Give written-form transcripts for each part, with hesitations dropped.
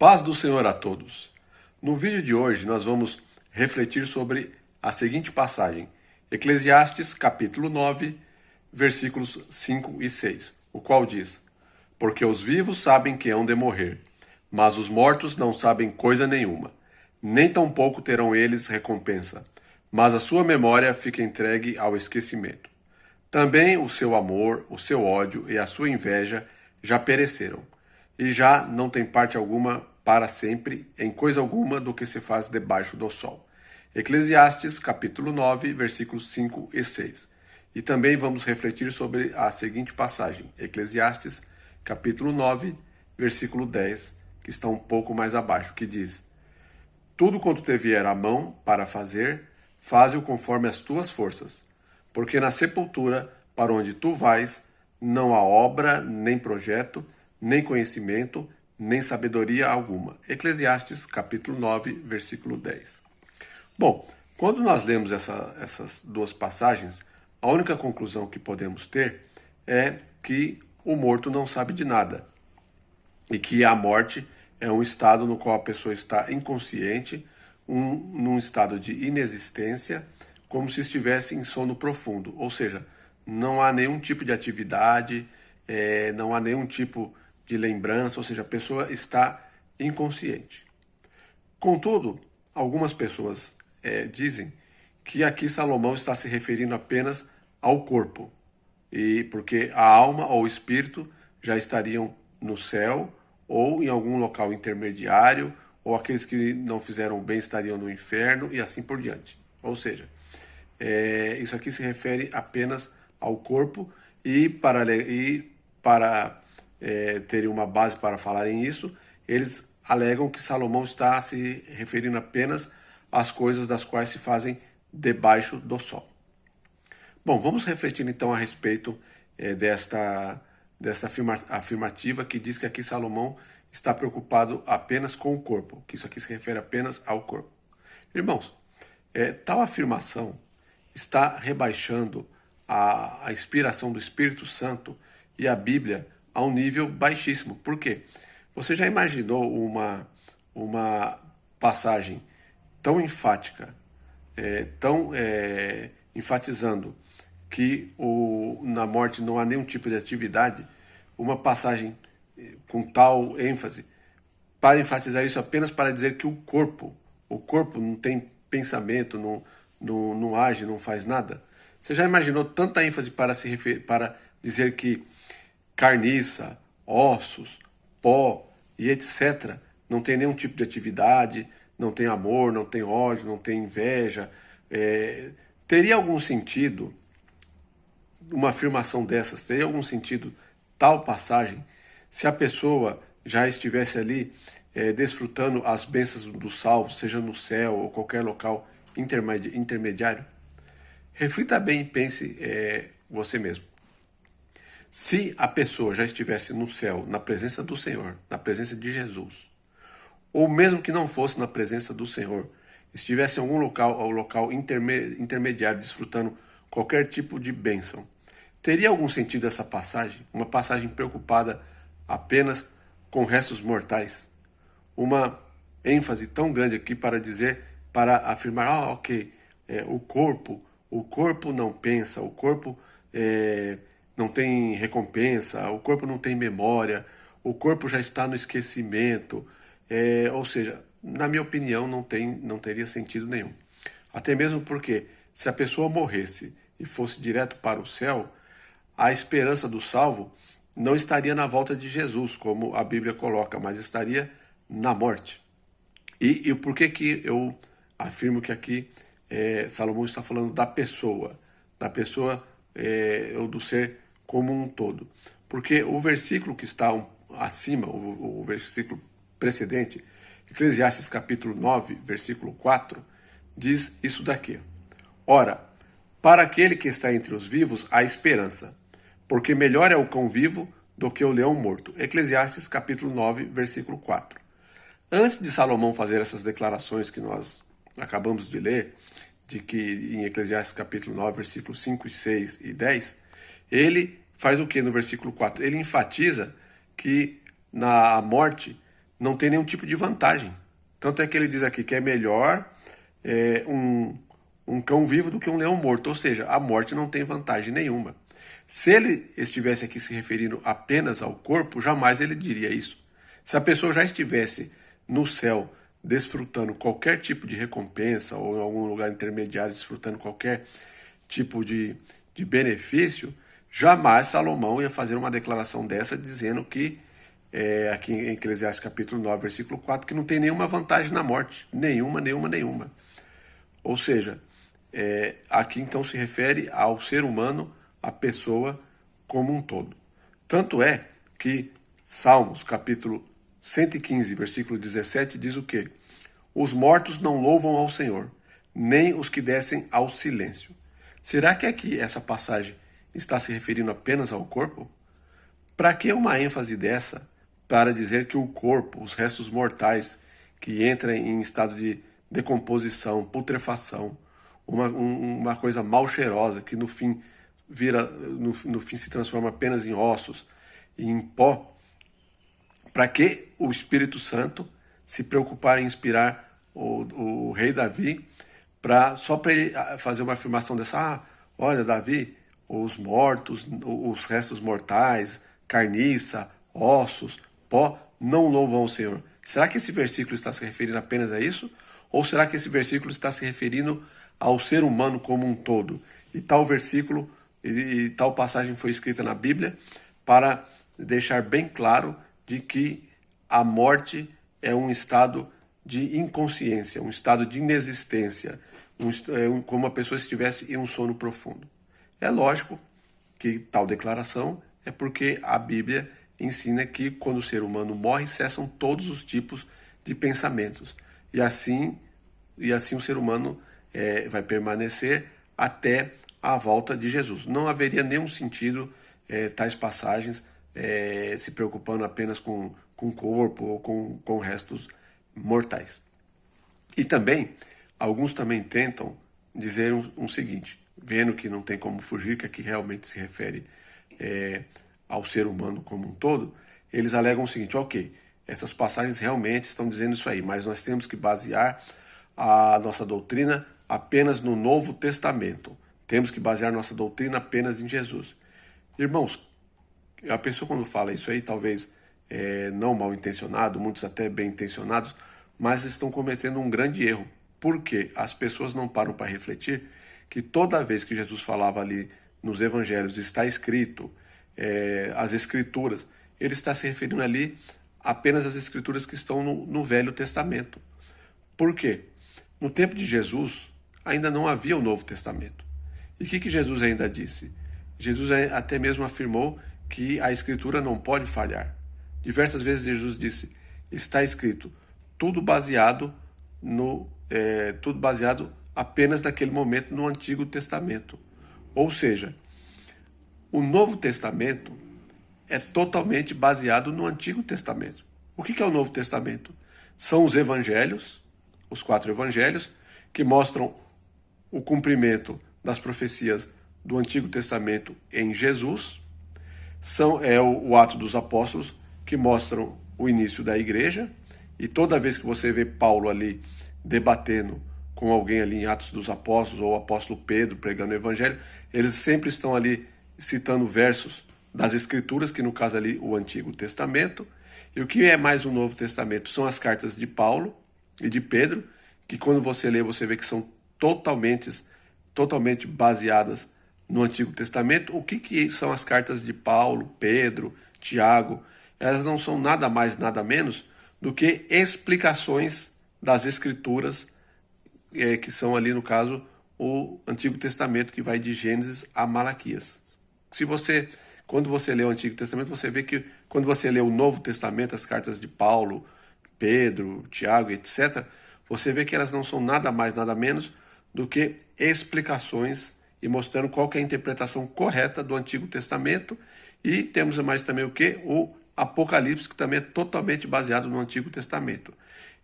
Paz do Senhor a todos. No vídeo de hoje nós vamos refletir sobre a seguinte passagem, Eclesiastes capítulo 9, versículos 5 e 6, o qual diz: Porque os vivos sabem que hão de morrer, mas os mortos não sabem coisa nenhuma, nem tampouco terão eles recompensa, mas a sua memória fica entregue ao esquecimento. Também o seu amor, o seu ódio e a sua inveja já pereceram, e já não tem parte alguma para sempre em coisa alguma do que se faz debaixo do sol. Eclesiastes capítulo 9, versículos 5 e 6. E também vamos refletir sobre a seguinte passagem, Eclesiastes capítulo 9, versículo 10, que está um pouco mais abaixo, que diz: Tudo quanto te vier à mão para fazer, faze-o conforme as tuas forças, porque na sepultura, para onde tu vais, não há obra, nem projeto, nem conhecimento, nem sabedoria alguma. Eclesiastes capítulo 9, versículo 10. Bom, quando nós lemos essas duas passagens, a única conclusão que podemos ter é que o morto não sabe de nada e que a morte é um estado no qual a pessoa está inconsciente, num estado de inexistência, como se estivesse em sono profundo, ou seja, não há nenhum tipo de atividade, não há nenhum tipo de lembrança, ou seja, a pessoa está inconsciente. Contudo, algumas pessoas dizem que aqui Salomão está se referindo apenas ao corpo, e porque a alma ou o espírito já estariam no céu ou em algum local intermediário, ou aqueles que não fizeram bem estariam no inferno e assim por diante. Ou seja, isso aqui se refere apenas ao corpo e para terem uma base para falarem isso, eles alegam que Salomão está se referindo apenas às coisas das quais se fazem debaixo do sol. Bom, vamos refletir então a respeito desta afirmativa que diz que aqui Salomão está preocupado apenas com o corpo, que isso aqui se refere apenas ao corpo. Irmãos, tal afirmação está rebaixando a inspiração do Espírito Santo e a Bíblia a um nível baixíssimo. Por quê? Você já imaginou uma passagem tão enfática, enfatizando que na morte não há nenhum tipo de atividade, uma passagem com tal ênfase, para enfatizar isso apenas para dizer que o corpo não tem pensamento, não age, não faz nada? Você já imaginou tanta ênfase para dizer que carniça, ossos, pó e etc. não tem nenhum tipo de atividade, não tem amor, não tem ódio, não tem inveja? Teria algum sentido uma afirmação dessas? Teria algum sentido tal passagem se a pessoa já estivesse ali desfrutando as bênçãos do salvo, seja no céu ou qualquer local intermediário? Reflita bem e pense você mesmo. Se a pessoa já estivesse no céu, na presença do Senhor, na presença de Jesus, ou mesmo que não fosse na presença do Senhor, estivesse em algum local intermediário, desfrutando qualquer tipo de bênção, teria algum sentido essa passagem? Uma passagem preocupada apenas com restos mortais? Uma ênfase tão grande aqui para afirmar, ok, o corpo não pensa, o corpo não tem recompensa, o corpo não tem memória, o corpo já está no esquecimento. Ou seja, na minha opinião, não teria sentido nenhum. Até mesmo porque, se a pessoa morresse e fosse direto para o céu, a esperança do salvo não estaria na volta de Jesus, como a Bíblia coloca, mas estaria na morte. E por que eu afirmo que aqui Salomão está falando da pessoa ou do ser como um todo? Porque o versículo que está acima, o versículo precedente, Eclesiastes capítulo 9, versículo 4, diz isso daqui: Ora, para aquele que está entre os vivos há esperança, porque melhor é o cão vivo do que o leão morto. Eclesiastes capítulo 9, versículo 4. Antes de Salomão fazer essas declarações que nós acabamos de ler, de que em Eclesiastes capítulo 9, versículos 5, 6 e 10, ele faz o que no versículo 4? Ele enfatiza que na morte não tem nenhum tipo de vantagem. Tanto é que ele diz aqui que é melhor um cão vivo do que um leão morto, ou seja, a morte não tem vantagem nenhuma. Se ele estivesse aqui se referindo apenas ao corpo, jamais ele diria isso. Se a pessoa já estivesse no céu desfrutando qualquer tipo de recompensa ou em algum lugar intermediário desfrutando qualquer tipo de benefício, jamais Salomão ia fazer uma declaração dessa dizendo que, aqui em Eclesiastes capítulo 9, versículo 4, que não tem nenhuma vantagem na morte. Nenhuma. Ou seja, aqui então se refere ao ser humano, a pessoa como um todo. Tanto é que Salmos capítulo 115, versículo 17, diz o quê? Os mortos não louvam ao Senhor, nem os que descem ao silêncio. Será que aqui essa passagem está se referindo apenas ao corpo? Para que uma ênfase dessa para dizer que o corpo, os restos mortais que entram em estado de decomposição, putrefação, uma coisa mal cheirosa que no fim no fim se transforma apenas em ossos e em pó? Para que o Espírito Santo se preocupar em inspirar o rei Davi só para ele fazer uma afirmação dessa, olha, Davi, os mortos, os restos mortais, carniça, ossos, pó, não louvam o Senhor. Será que esse versículo está se referindo apenas a isso? Ou será que esse versículo está se referindo ao ser humano como um todo? E tal versículo e tal passagem foi escrita na Bíblia para deixar bem claro de que a morte é um estado de inconsciência, um estado de inexistência, como a pessoa estivesse em um sono profundo. É lógico que tal declaração é porque a Bíblia ensina que quando o ser humano morre, cessam todos os tipos de pensamentos. E assim o ser humano vai permanecer até a volta de Jesus. Não haveria nenhum sentido tais passagens se preocupando apenas com o corpo ou com restos mortais. E também, alguns também tentam dizer um seguinte, vendo que não tem como fugir, que aqui realmente se refere ao ser humano como um todo, eles alegam o seguinte, ok, essas passagens realmente estão dizendo isso aí, mas nós temos que basear a nossa doutrina apenas no Novo Testamento. Temos que basear nossa doutrina apenas em Jesus. Irmãos, a pessoa quando fala isso aí, talvez não mal intencionado, muitos até bem intencionados, mas estão cometendo um grande erro. Porque as pessoas não param para refletir que toda vez que Jesus falava ali nos evangelhos, está escrito, as escrituras, ele está se referindo ali apenas às escrituras que estão no Velho Testamento. Por quê? No tempo de Jesus, ainda não havia o Novo Testamento. E o que Jesus ainda disse? Jesus até mesmo afirmou que a Escritura não pode falhar. Diversas vezes Jesus disse, está escrito, tudo baseado apenas naquele momento no Antigo Testamento. Ou seja, o Novo Testamento é totalmente baseado no Antigo Testamento. O que é o Novo Testamento? São os evangelhos, os 4 evangelhos, que mostram o cumprimento das profecias do Antigo Testamento em Jesus. O Ato dos Apóstolos, que mostram o início da igreja. E toda vez que você vê Paulo ali debatendo com alguém ali em Atos dos Apóstolos, ou o apóstolo Pedro pregando o evangelho, eles sempre estão ali citando versos das Escrituras, que no caso ali o Antigo Testamento. E o que é mais o Novo Testamento? São as cartas de Paulo e de Pedro, que quando você lê, você vê que são totalmente baseadas no Antigo Testamento. O que são as cartas de Paulo, Pedro, Tiago? Elas não são nada mais, nada menos do que explicações das Escrituras, que são ali, no caso, o Antigo Testamento, que vai de Gênesis a Malaquias. Quando você lê o Antigo Testamento, você vê que quando você lê o Novo Testamento, as cartas de Paulo, Pedro, Tiago, etc., você vê que elas não são nada mais, nada menos do que explicações e mostrando qual que é a interpretação correta do Antigo Testamento. E temos mais também o que? O Apocalipse, que também é totalmente baseado no Antigo Testamento.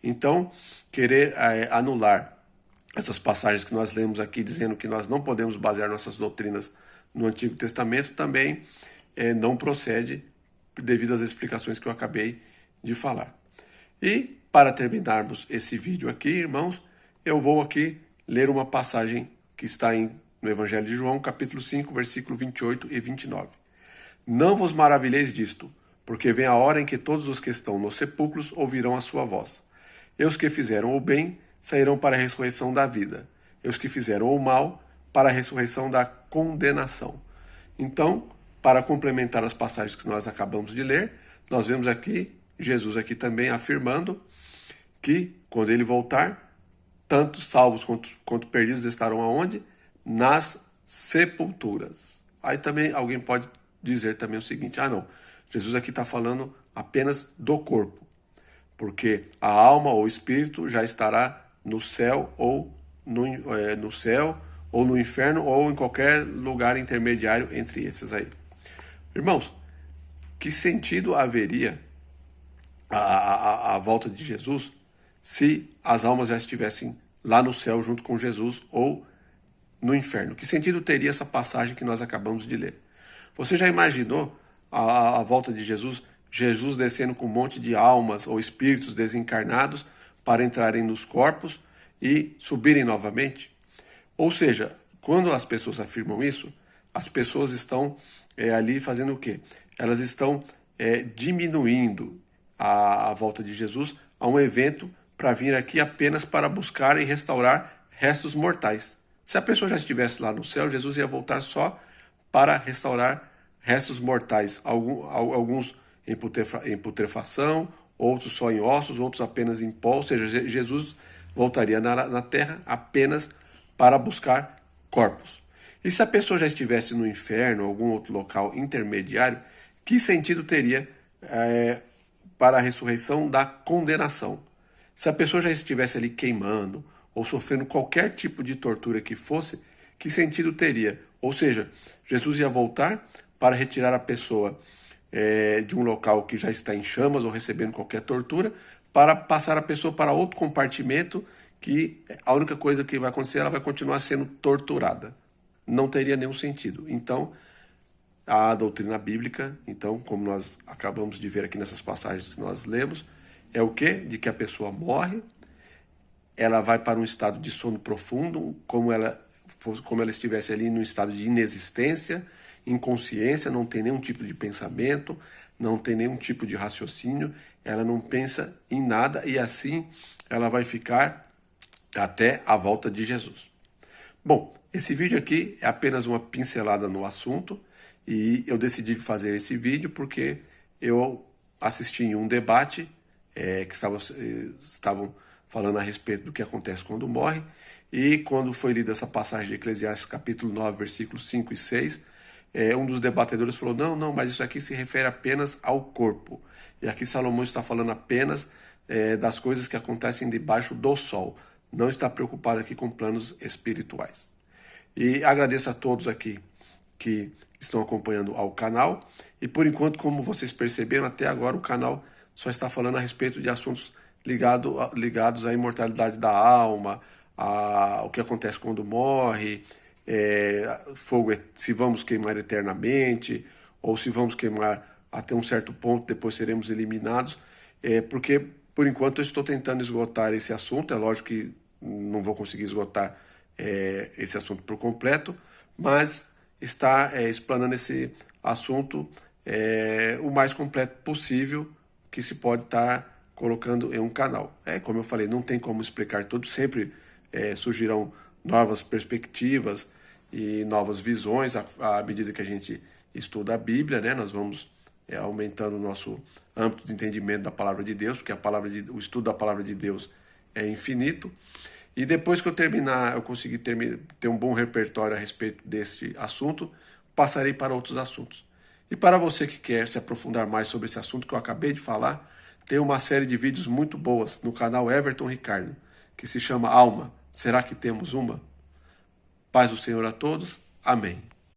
Então, querer anular essas passagens que nós lemos aqui, dizendo que nós não podemos basear nossas doutrinas no Antigo Testamento, também não procede devido às explicações que eu acabei de falar. E para terminarmos esse vídeo aqui, irmãos, eu vou aqui ler uma passagem que está no Evangelho de João, capítulo 5, versículo 28 e 29. Não vos maravilheis disto, porque vem a hora em que todos os que estão nos sepulcros ouvirão a sua voz. E os que fizeram o bem sairão para a ressurreição da vida, e os que fizeram o mal para a ressurreição da condenação. Então, para complementar as passagens que nós acabamos de ler, nós vemos aqui Jesus aqui também afirmando que quando ele voltar, tanto salvos quanto perdidos estarão aonde? Nas sepulturas. Aí também alguém pode dizer também o seguinte, não, Jesus aqui está falando apenas do corpo, porque a alma ou o espírito já estará no céu ou no céu ou no inferno ou em qualquer lugar intermediário entre esses aí. Irmãos, que sentido haveria a volta de Jesus se as almas já estivessem lá no céu junto com Jesus ou no inferno? Que sentido teria essa passagem que nós acabamos de ler? Você já imaginou a volta de Jesus? Jesus descendo com um monte de almas ou espíritos desencarnados para entrarem nos corpos e subirem novamente? Ou seja, quando as pessoas afirmam isso, as pessoas estão ali fazendo o quê? Elas estão diminuindo a volta de Jesus a um evento para vir aqui apenas para buscar e restaurar restos mortais. Se a pessoa já estivesse lá no céu, Jesus ia voltar só para restaurar restos mortais, alguns em putrefação, outros só em ossos, outros apenas em pó, ou seja, Jesus voltaria na terra apenas para buscar corpos. E se a pessoa já estivesse no inferno, algum outro local intermediário, que sentido teria para a ressurreição da condenação? Se a pessoa já estivesse ali queimando ou sofrendo qualquer tipo de tortura que fosse, que sentido teria? Ou seja, Jesus ia voltar para retirar a pessoa de um local que já está em chamas ou recebendo qualquer tortura, para passar a pessoa para outro compartimento que a única coisa que vai acontecer, ela vai continuar sendo torturada. Não teria nenhum sentido. Então, a doutrina bíblica, então, como nós acabamos de ver aqui nessas passagens que nós lemos, é o quê? De que a pessoa morre, ela vai para um estado de sono profundo, como ela estivesse ali num estado de inexistência, inconsciência, não tem nenhum tipo de pensamento, não tem nenhum tipo de raciocínio, ela não pensa em nada e assim ela vai ficar até a volta de Jesus. Bom, esse vídeo aqui é apenas uma pincelada no assunto e eu decidi fazer esse vídeo porque eu assisti em um debate que estavam falando a respeito do que acontece quando morre, e quando foi lida essa passagem de Eclesiastes capítulo 9, versículos 5 e 6, um dos debatedores falou, não, mas isso aqui se refere apenas ao corpo. E aqui Salomão está falando apenas das coisas que acontecem debaixo do sol. Não está preocupado aqui com planos espirituais. E agradeço a todos aqui que estão acompanhando ao canal. E por enquanto, como vocês perceberam, até agora o canal só está falando a respeito de assuntos ligados à imortalidade da alma, o que acontece quando morre, fogo, se vamos queimar eternamente, ou se vamos queimar até um certo ponto, depois seremos eliminados, porque por enquanto eu estou tentando esgotar esse assunto. É lógico que não vou conseguir esgotar esse assunto por completo, mas está explanando esse assunto o mais completo possível que se pode estar colocando em um canal. Como eu falei, não tem como explicar tudo, sempre surgirão novas perspectivas e novas visões à medida que a gente estuda a Bíblia, né? Nós vamos aumentando o nosso âmbito de entendimento da palavra de Deus, porque o estudo da palavra de Deus é infinito. E depois que eu terminar, eu conseguir ter um bom repertório a respeito desse assunto, passarei para outros assuntos. E para você que quer se aprofundar mais sobre esse assunto que eu acabei de falar, tem uma série de vídeos muito boas no canal Everton Ricardo, que se chama Alma, Será que Temos Uma? Paz do Senhor a todos. Amém.